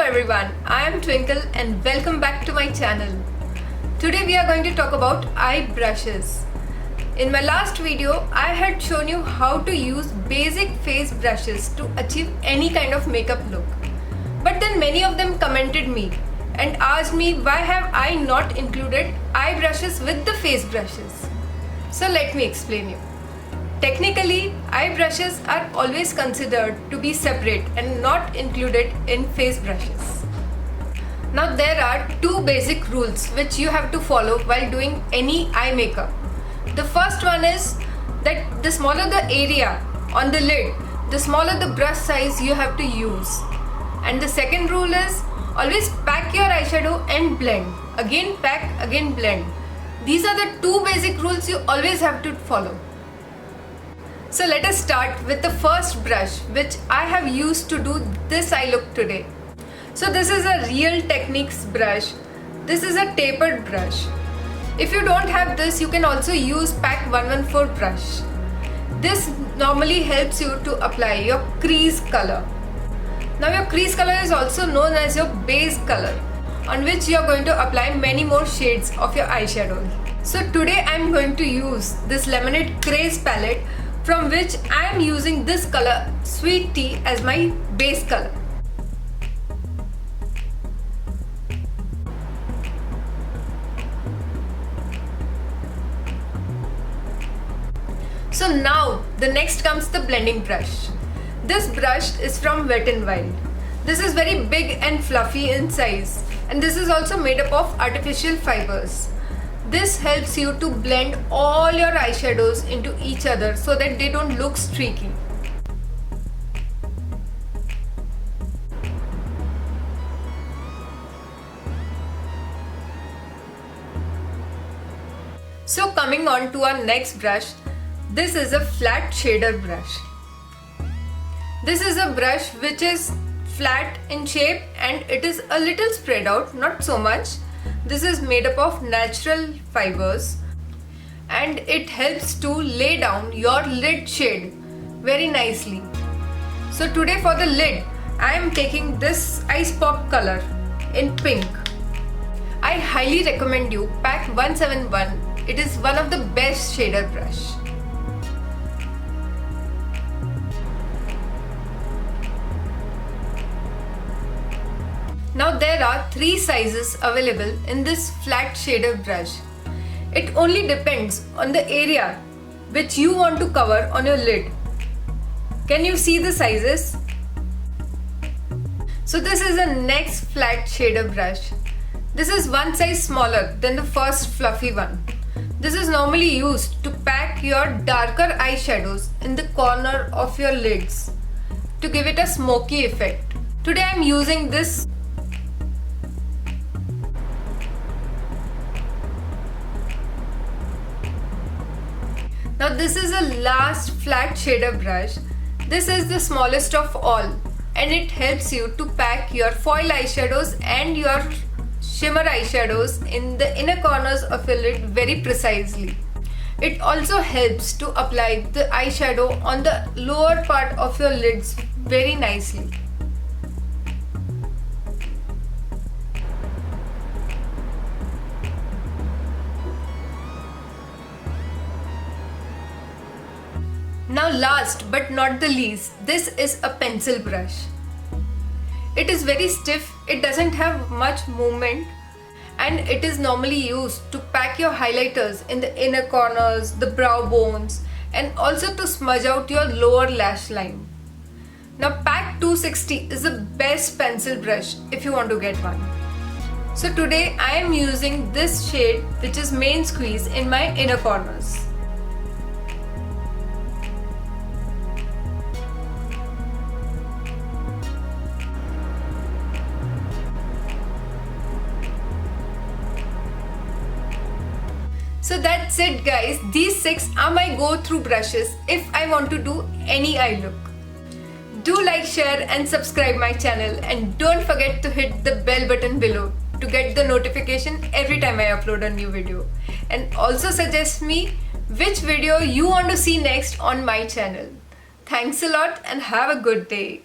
everyone, I am Twinkle and welcome back to my channel. Today we are going to talk about eye brushes. In my last video, I had shown you how to use basic face brushes to achieve any kind of makeup look. But then many of them commented me and asked me why have I not included eye brushes with the face brushes. So let me explain you. Technically, eye brushes are always considered to be separate and not included in face brushes. Now there are two basic rules which you have to follow while doing any eye makeup. The first one is that the smaller the area on the lid, the smaller the brush size you have to use. And the second rule is always pack your eyeshadow and blend. Again pack, again blend. These are the two basic rules you always have to follow. So let us start with the first brush which I have used to do this eye look today. So this is a Real Techniques brush. This is a tapered brush. If you don't have this, you can also use Pack 114 brush. This normally helps you to apply your crease color. Now your crease color is also known as your base color, on which you are going to apply many more shades of your eyeshadow. So today I am going to use this Lemonade Craze palette, from which I am using this color Sweet Tea as my base color. So now the next comes the blending brush. This brush is from Wet n Wild. This is very big and fluffy in size, and this is also made up of artificial fibers. This helps you to blend all your eyeshadows into each other so that they don't look streaky. So coming on to our next brush, this is a flat shader brush. This is a brush which is flat in shape and it is a little spread out, not so much. This is made up of natural fibers and it helps to lay down your lid shade very nicely. So today for the lid, I am taking this Ice Pop color in pink. I highly recommend you Pack 171. It is one of the best shader brush. Now there are three sizes available in this flat shader brush. It only depends on the area which you want to cover on your lid. Can you see the sizes? So this is the next flat shader brush. This is one size smaller than the first fluffy one. This is normally used to pack your darker eyeshadows in the corner of your lids to give it a smoky effect. Today I am using this. Now this is the last flat shader brush. This is the smallest of all and it helps you to pack your foil eyeshadows and your shimmer eyeshadows in the inner corners of your lid very precisely. It also helps to apply the eyeshadow on the lower part of your lids very nicely. Now last but not the least, this is a pencil brush. It is very stiff, it doesn't have much movement and it is normally used to pack your highlighters in the inner corners, the brow bones and also to smudge out your lower lash line. Now Pack 260 is the best pencil brush if you want to get one. So today I am using this shade which is Main Squeeze in my inner corners. So that's it guys, these 6 are my go-through brushes if I want to do any eye look. Do like, share and subscribe my channel and don't forget to hit the bell button below to get the notification every time I upload a new video. And also suggest me which video you want to see next on my channel. Thanks a lot and have a good day.